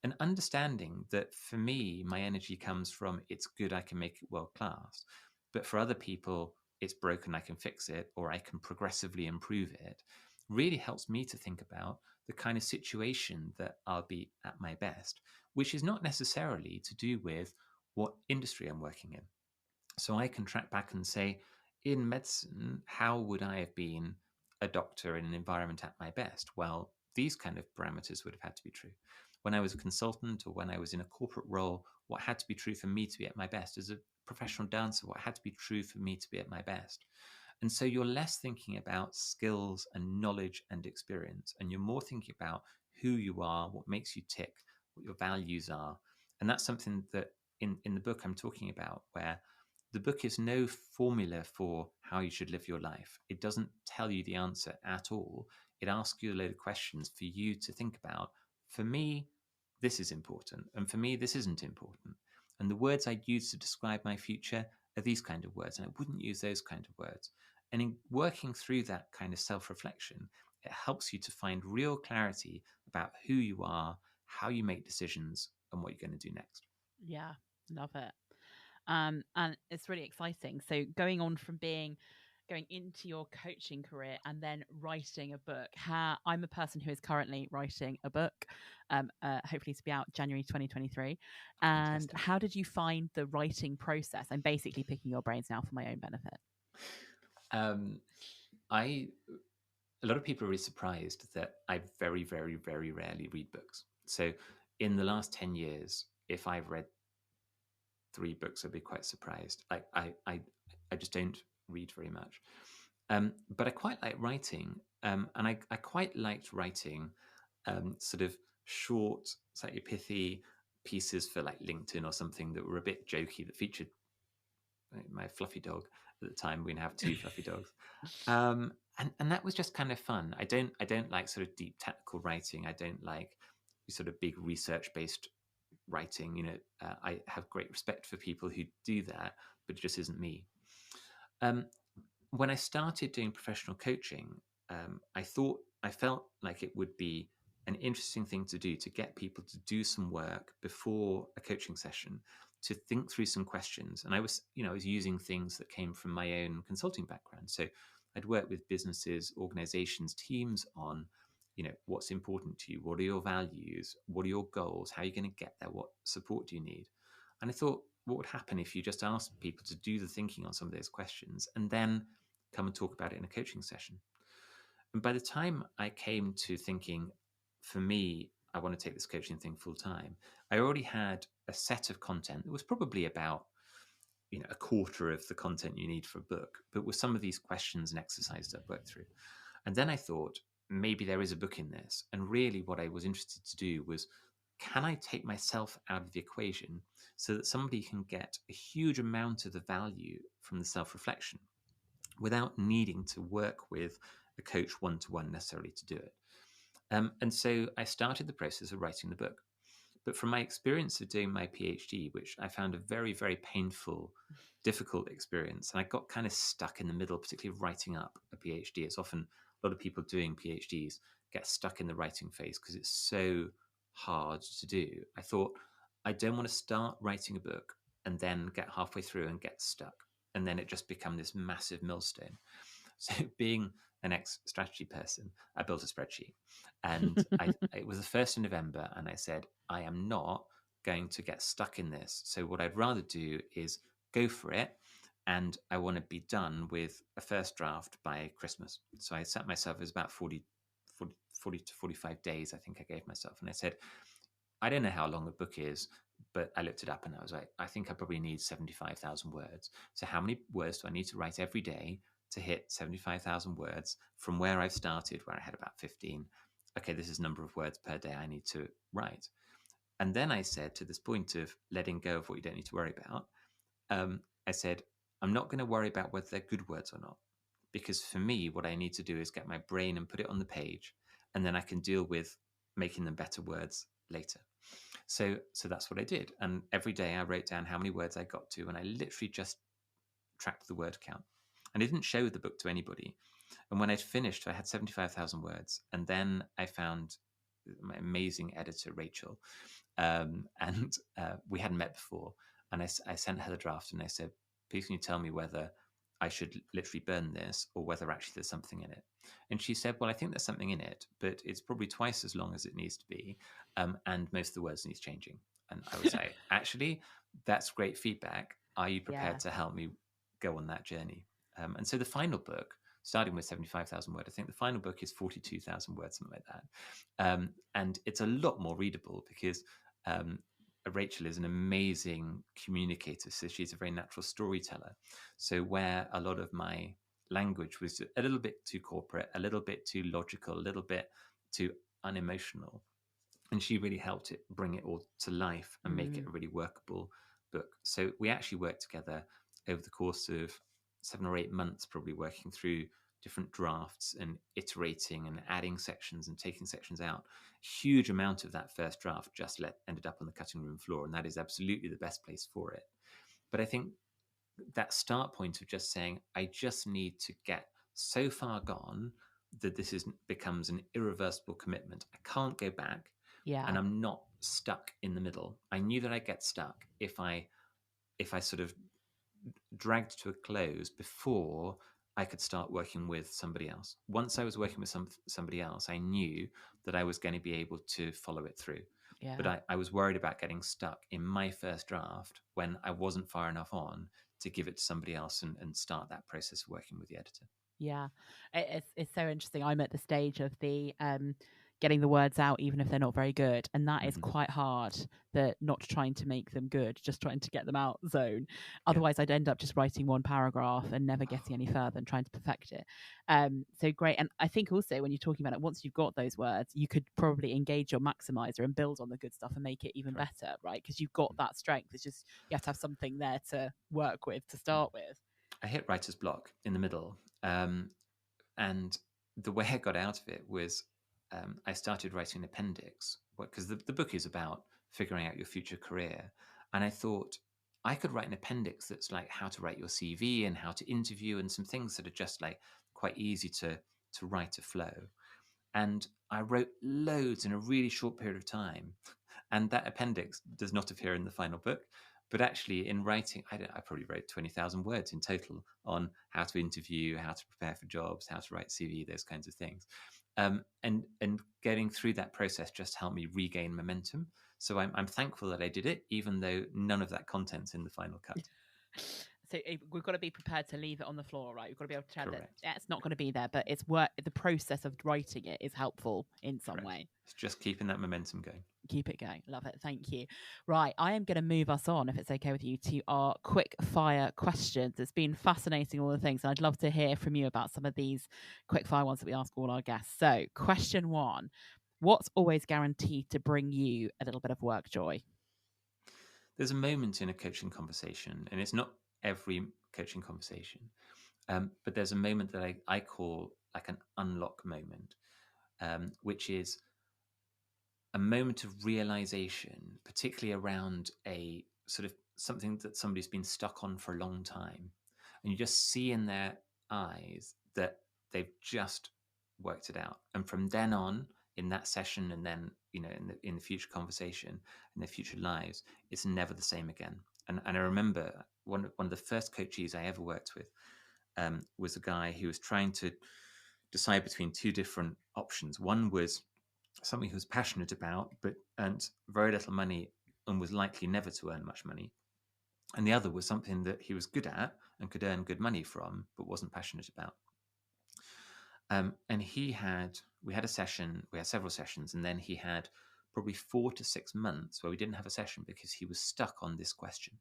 And understanding that for me, my energy comes from, it's good, I can make it world class. But for other people, it's broken, I can fix it, or I can progressively improve it, really helps me to think about the kind of situation that I'll be at my best, which is not necessarily to do with what industry I'm working in. So I can track back and say, in medicine, how would I have been a doctor in an environment at my best? Well, these kind of parameters would have had to be true. When I was a consultant or when I was in a corporate role, what had to be true for me to be at my best? As a professional dancer, what had to be true for me to be at my best? And so you're less thinking about skills and knowledge and experience, and you're more thinking about who you are, what makes you tick, what your values are. And that's something that in the book I'm talking about, where the book is no formula for how you should live your life. It doesn't tell you the answer at all. It asks you a load of questions for you to think about. For me, this is important. And for me, this isn't important. And the words I use to describe my future are these kind of words. And I wouldn't use those kind of words. And in working through that kind of self-reflection, it helps you to find real clarity about who you are, how you make decisions, and what you're going to do next. Yeah, love it. And it's really exciting. So going on from going into your coaching career and then writing a book. I'm a person who is currently writing a book, hopefully to be out January 2023. And Fantastic. how did you find the writing process? I'm basically picking your brains now for my own benefit. A lot of people are really surprised that I very, very, very rarely read books. So in the last 10 years, if I've read 3 books, I'd be quite surprised. I just don't read very much. But I quite like writing. And I quite liked writing sort of short, slightly pithy pieces for like LinkedIn or something that were a bit jokey, that featured my fluffy dog at the time. We now have 2 fluffy dogs. And that was just kind of fun. I don't like sort of deep technical writing. I don't like sort of big research based writing. I have great respect for people who do that, but it just isn't me. When I started doing professional coaching, I felt like it would be an interesting thing to do, to get people to do some work before a coaching session, to think through some questions. And I was using things that came from my own consulting background. So I'd worked with businesses, organizations, teams on, what's important to you? What are your values? What are your goals? How are you going to get there? What support do you need? And I thought, what would happen if you just asked people to do the thinking on some of those questions and then come and talk about it in a coaching session? And by the time I came to thinking, for me, I want to take this coaching thing full time, I already had a set of content that was probably about a quarter of the content you need for a book, but with some of these questions and exercises I've worked through. And then I thought, maybe there is a book in this. And really what I was interested to do was, can I take myself out of the equation so that somebody can get a huge amount of the value from the self-reflection without needing to work with a coach one-to-one necessarily to do it? And so I started the process of writing the book. But from my experience of doing my PhD, which I found a very, very painful, difficult experience, and I got kind of stuck in the middle, particularly writing up a PhD. It's often a lot of people doing PhDs get stuck in the writing phase because it's so hard to do. I thought, I don't want to start writing a book and then get halfway through and get stuck. And then it just become this massive millstone. So being an ex-strategy person, I built a spreadsheet, and it was the 1st of November, and I said, I am not going to get stuck in this. So what I'd rather do is go for it, and I want to be done with a first draft by Christmas. So I set myself as about 40 to 45 days, I think I gave myself. And I said, I don't know how long a book is, but I looked it up and I was like, I think I probably need 75,000 words. So how many words do I need to write every day to hit 75,000 words from where I've started, where I had about 15? Okay, this is the number of words per day I need to write. And then I said, to this point of letting go of what you don't need to worry about, I said, I'm not going to worry about whether they're good words or not. Because for me, what I need to do is get my brain and put it on the page, and then I can deal with making them better words later. So that's what I did. And every day I wrote down how many words I got to, and I literally just tracked the word count. And I didn't show the book to anybody. And when I'd finished, I had 75,000 words. And then I found my amazing editor, Rachel. And we hadn't met before. And I sent her the draft and I said, please can you tell me whether I should literally burn this or whether actually there's something in it? And she said, well, I think there's something in it, but it's probably twice as long as it needs to be. And most of the words needs changing. And I was like, actually, that's great feedback. Are you prepared to help me go on that journey? And so the final book, starting with 75,000 words, I think the final book is 42,000 words, something like that. And it's a lot more readable because Rachel is an amazing communicator. So she's a very natural storyteller. So where a lot of my language was a little bit too corporate, a little bit too logical, a little bit too unemotional, and she really helped it bring it all to life and make it a really workable book. So we actually worked together over the course of 7 or 8 months, probably working through different drafts and iterating and adding sections and taking sections out. Huge amount of that first draft just ended up on the cutting room floor, and that is absolutely the best place for it. But I think that start point of just saying, I just need to get so far gone that this becomes an irreversible commitment. I can't go back. Yeah. And I'm not stuck in the middle. I knew that I'd get stuck if I if I sort of dragged to a close before I could start working with somebody else. Once I was working with somebody else, I knew that I was going to be able to follow it through. Yeah. But I was worried about getting stuck in my first draft when I wasn't far enough on to give it to somebody else and start that process of working with the editor. Yeah, it's so interesting. I'm at the stage of the getting the words out, even if they're not very good, and that is quite hard. That not trying to make them good, just trying to get them out zone. Otherwise, I'd end up just writing one paragraph and never getting any further and trying to perfect it. So great, and I think also when you're talking about it, once you've got those words, you could probably engage your maximizer and build on the good stuff and make it even better, right? Because you've got that strength. It's just you have to have something there to work with to start with. I hit writer's block in the middle. And the way I got out of it was I started writing an appendix because the book is about figuring out your future career. And I thought I could write an appendix that's like how to write your CV and how to interview and some things that are just like quite easy to write to flow. And I wrote loads in a really short period of time. And that appendix does not appear in the final book. But actually, in writing, I probably wrote 20,000 words in total on how to interview, how to prepare for jobs, how to write CV, those kinds of things. And getting through that process just helped me regain momentum. So I'm thankful that I did it, even though none of that content's in the final cut. So we've got to be prepared to leave it on the floor, right? We've got to be able to tell that Correct. it's not going to be there, but it's work. The process of writing it is helpful in some way. It's just keeping that momentum going. Keep it going. Love it. Thank you. Right. I am going to move us on, if it's okay with you, to our quick fire questions. It's been fascinating, all the things. And I'd love to hear from you about some of these quick fire ones that we ask all our guests. So, question one: what's always guaranteed to bring you a little bit of work joy? There's a moment in a coaching conversation, and it's not every coaching conversation, but there's a moment that I call like an unlock moment, which is a moment of realization, particularly around a sort of something that somebody's been stuck on for a long time. And you just see in their eyes that they've just worked it out. And from then on, in that session, and then in the future conversation, in their future lives, it's never the same again. And I remember one of the first coachees I ever worked with was a guy who was trying to decide between two different options. One was something he was passionate about, but earned very little money and was likely never to earn much money. And the other was something that he was good at and could earn good money from, but wasn't passionate about. And we had a session, we had several sessions, and then he had probably 4 to 6 months where we didn't have a session because he was stuck on this question.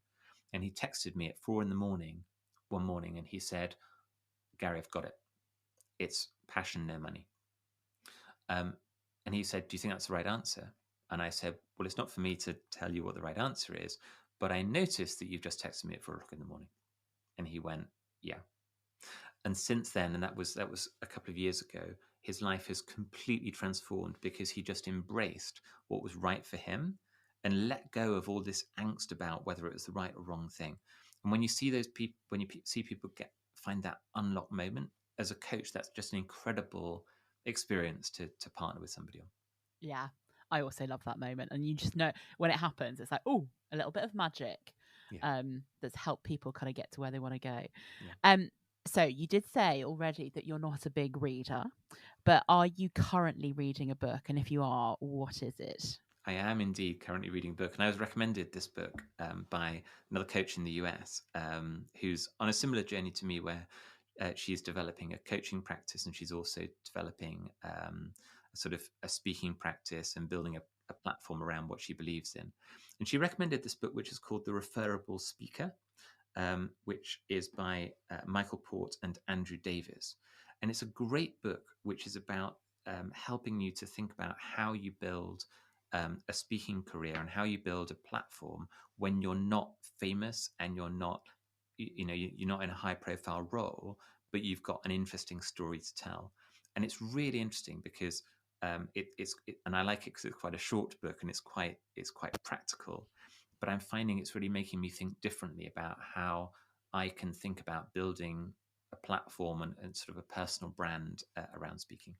And he texted me at 4 a.m. one morning, and he said, "Gary, I've got it. It's passion, no money." And he said, "Do you think that's the right answer?" And I said, "Well, it's not for me to tell you what the right answer is, but I noticed that you've just texted me at 4 a.m. And he went, "Yeah." And since then, and that was a couple of years ago, his life has completely transformed because he just embraced what was right for him and let go of all this angst about whether it was the right or wrong thing. And when you see those people, when you see people find that unlock moment as a coach, that's just an incredible experience to partner with somebody on. Yeah, I also love that moment. And you just know when it happens, it's like, oh, a little bit of magic that's helped people kind of get to where they want to go. Yeah. So you did say already that you're not a big reader, but are you currently reading a book? And if you are, what is it? I am indeed currently reading a book, and I was recommended this book by another coach in the US who's on a similar journey to me, where she's developing a coaching practice, and she's also developing a sort of a speaking practice and building a platform around what she believes in. And she recommended this book, which is called The Referable Speaker, which is by Michael Port and Andrew Davis. And it's a great book, which is about helping you to think about how you build a speaking career and how you build a platform when you're not famous and you're not in a high profile role, but you've got an interesting story to tell. And it's really interesting because and I like it because it's quite a short book and it's quite practical, but I'm finding it's really making me think differently about how I can think about building a platform and sort of a personal brand around speaking.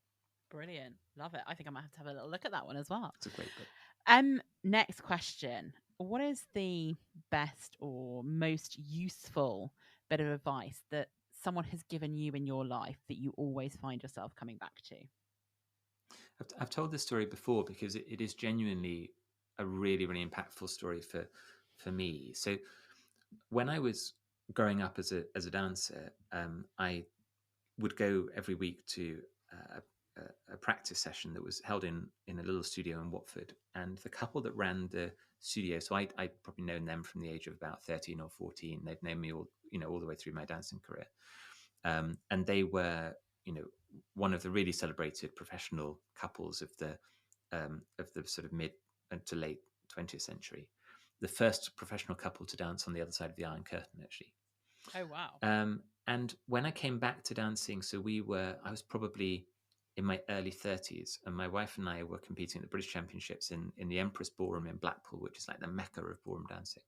Brilliant. Love it. I think I might have to have a little look at that one as well. It's a great book. Next question. what is the best or most useful bit of advice that someone has given you in your life that you always find yourself coming back to? I've told this story before because it is genuinely a really, really impactful story for me. So when I was growing up as a dancer, I would go every week to a practice session that was held in a little studio in Watford. And the couple that ran the studio, so I'd probably known them from the age of about 13 or 14. They'd known me all the way through my dancing career. And they were, one of the really celebrated professional couples of the sort of mid to late 20th century. The first professional couple to dance on the other side of the Iron Curtain, actually. Oh, wow. And when I came back to dancing, I was probably in my early 30s, and my wife and I were competing at the British Championships in the Empress Ballroom in Blackpool, which is like the mecca of ballroom dancing.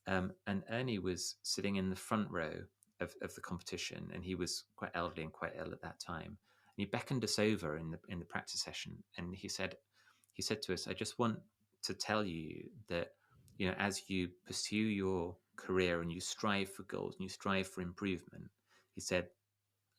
And Ernie was sitting in the front row of the competition, and he was quite elderly and quite ill at that time. And he beckoned us over in the practice session, and he said to us, "I just want to tell you that, as you pursue your career and you strive for goals and you strive for improvement," he said,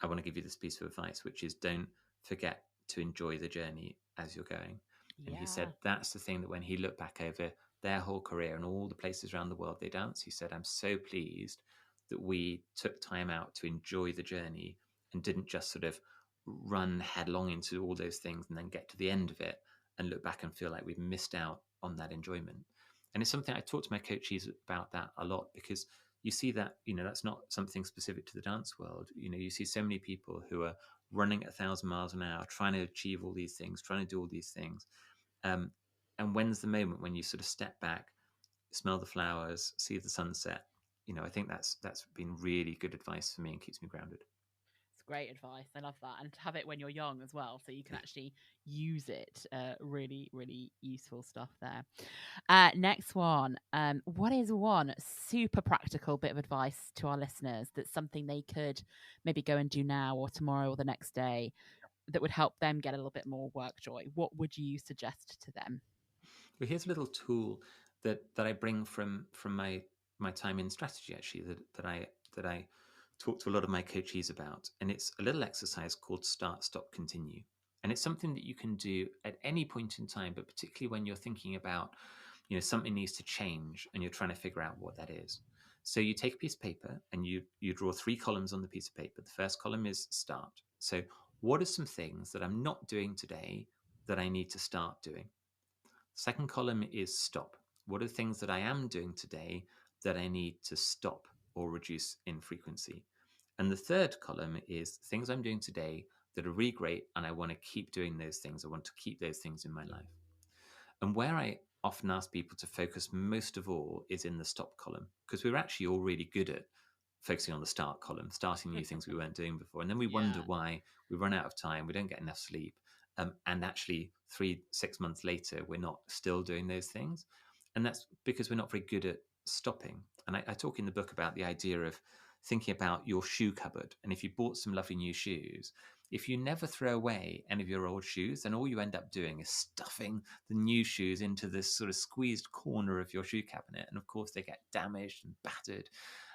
"I want to give you this piece of advice, which is don't forget to enjoy the journey as you're going." And he Yeah. said that's the thing that when he looked back over their whole career and all the places around the world they dance, he said, "I'm so pleased that we took time out to enjoy the journey and didn't just sort of run headlong into all those things and then get to the end of it and look back and feel like we've missed out on that enjoyment." And it's something I talk to my coaches about that a lot, because you see that, that's not something specific to the dance world. You see so many people who are running at 1,000 miles an hour, trying to achieve all these things, trying to do all these things. Um, and when's the moment when you sort of step back, smell the flowers, see the sunset? I think that's been really good advice for me and keeps me grounded. It's great advice. I love that. And to have it when you're young as well, so you can actually use it. Really, really useful stuff there. Next one. What is one super practical bit of advice to our listeners that's something they could maybe go and do now or tomorrow or the next day that would help them get a little bit more work joy? What would you suggest to them? Well, here's a little tool that I bring from my time in strategy, actually, that I talk to a lot of my coachees about, and it's a little exercise called Start, Stop, Continue. And it's something that you can do at any point in time, but particularly when you're thinking about, something needs to change and you're trying to figure out what that is. So you take a piece of paper and you draw 3 columns on the piece of paper. The first column is start. So what are some things that I'm not doing today that I need to start doing? Second column is stop. What are the things that I am doing today that I need to stop or reduce in frequency? And the third column is things I'm doing today that are really great and I want to keep doing those things. I want to keep those things in my life. And where I often ask people to focus most of all is in the stop column, because we're actually all really good at focusing on the start column, starting new things we weren't doing before. And then we wonder Yeah. why we run out of time, we don't get enough sleep. And actually, 6 months later, we're not still doing those things. And that's because we're not very good at stopping. And I talk in the book about the idea of thinking about your shoe cupboard. And if you bought some lovely new shoes, if you never throw away any of your old shoes, then all you end up doing is stuffing the new shoes into this sort of squeezed corner of your shoe cabinet. And of course, they get damaged and battered.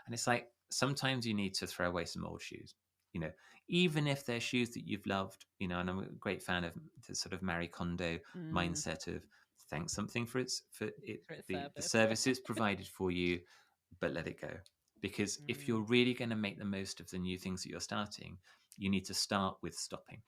And it's like sometimes you need to throw away some old shoes, even if they're shoes that you've loved, and I'm a great fan of the sort of Marie Kondo Mm, mindset of thank something for for its the service. services provided for you, but let it go. Because if Mm. you're really going to make the most of the new things that you're starting, you need to start with stopping.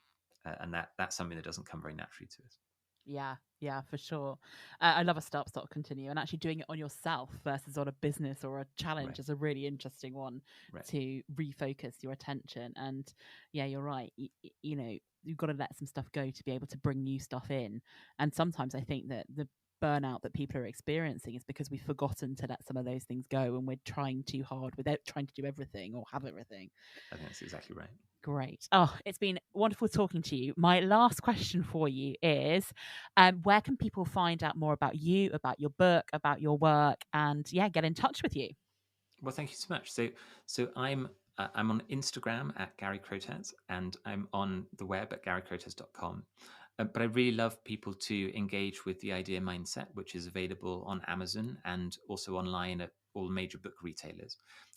And that's something that doesn't come very naturally to us. Yeah, yeah, for sure. I love a start, stop, continue, and actually doing it on yourself versus on a business or a challenge Right, is a really interesting one right. to refocus your attention. And yeah, you're right. You've got to let some stuff go to be able to bring new stuff in. And sometimes I think that the burnout that people are experiencing is because we've forgotten to let some of those things go, and we're trying too hard without trying to do everything or have everything. I think that's exactly right. Great. Oh, it's been wonderful talking to you. My last question for you is where can people find out more about you, about your book, about your work, and yeah, get in touch with you? Well, thank you so much. So I'm on Instagram at Gary Crotaz, and I'm on the web at garycrotaz.com. But I really love people to engage with the idea mindset, which is available on Amazon and also online at all major book retailers.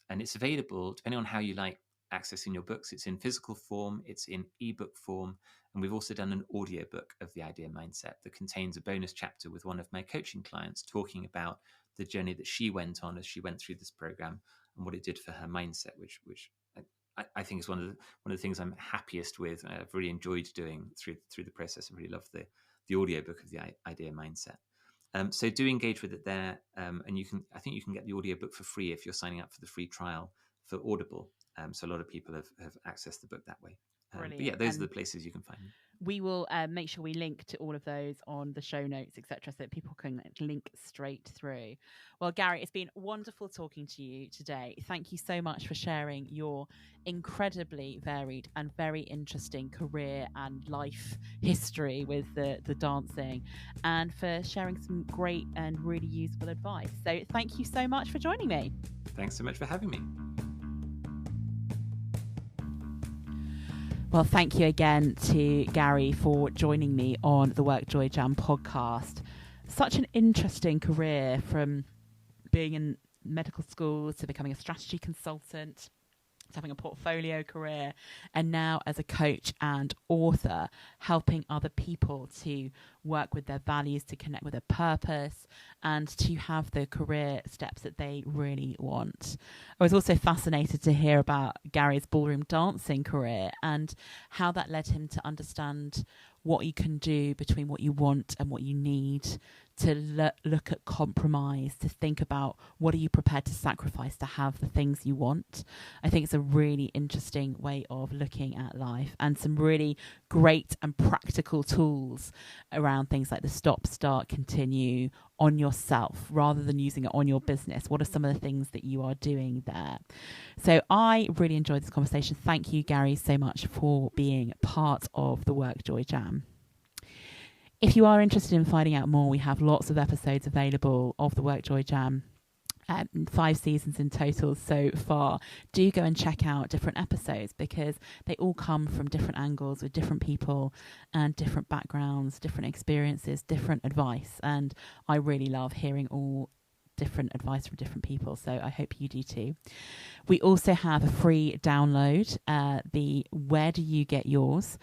And it's available depending on how you like accessing your books. It's in physical form, it's in ebook form, and we've also done an audiobook of the idea mindset that contains a bonus chapter with one of my coaching clients talking about the journey that she went on as she went through this program and what it did for her mindset, which I think is one of the things I'm happiest with. I've really enjoyed doing through the process. I really love the audiobook of the idea mindset. So do engage with it there, and I think you can get the audiobook for free if you're signing up for the free trial for Audible. So a lot of people have accessed the book that way. But yeah, those are the places you can find them. We will make sure we link to all of those on the show notes, etc., so that people can link straight through. Well, Gary, it's been wonderful talking to you today. Thank you so much for sharing your incredibly varied and very interesting career and life history with the dancing, and for sharing some great and really useful advice. So thank you so much for joining me. Thanks so much for having me. Well, thank you again to Gary for joining me on the WorkJoy Jam podcast. Such an interesting career, from being in medical school to becoming a strategy consultant, to having a portfolio career, and now as a coach and author, helping other people to work with their values, to connect with their purpose, and to have the career steps that they really want. I was also fascinated to hear about Gary's ballroom dancing career and how that led him to understand what you can do between what you want and what you need, to look at compromise, to think about what are you prepared to sacrifice to have the things you want. I think it's a really interesting way of looking at life, and some really great and practical tools around things like the stop, start, continue on yourself rather than using it on your business. What are some of the things that you are doing there? So I really enjoyed this conversation. Thank you, Gary, so much for being part of the WorkJoy Jam. If you are interested in finding out more, we have lots of episodes available of the WorkJoy Jam. 5 seasons in total so far. Do go and check out different episodes, because they all come from different angles with different people and different backgrounds, different experiences, different advice. And I really love hearing all different advice from different people, so I hope you do too. We also have a free download, the Where Do You Get Yours?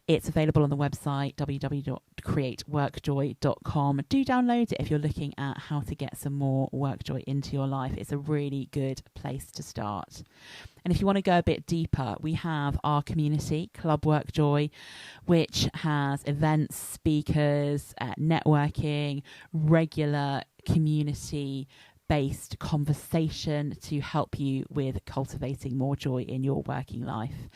It's available on the website www.createworkjoy.com. Do download it if you're looking at how to get some more workjoy into your life. It's a really good place to start. And if you want to go a bit deeper, we have our community, Club WorkJoy, which has events, speakers, networking, regular community-based conversation to help you with cultivating more joy in your working life.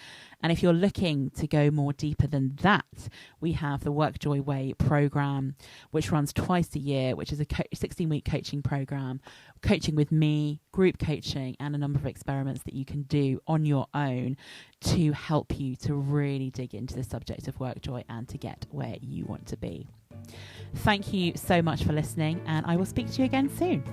And if you're looking to go more deeper than that, we have the WorkJoy Way program, which runs twice a year, which is a 16-week coaching program, coaching with me, group coaching, and a number of experiments that you can do on your own to help you to really dig into the subject of workjoy and to get where you want to be. Thank you so much for listening, and I will speak to you again soon.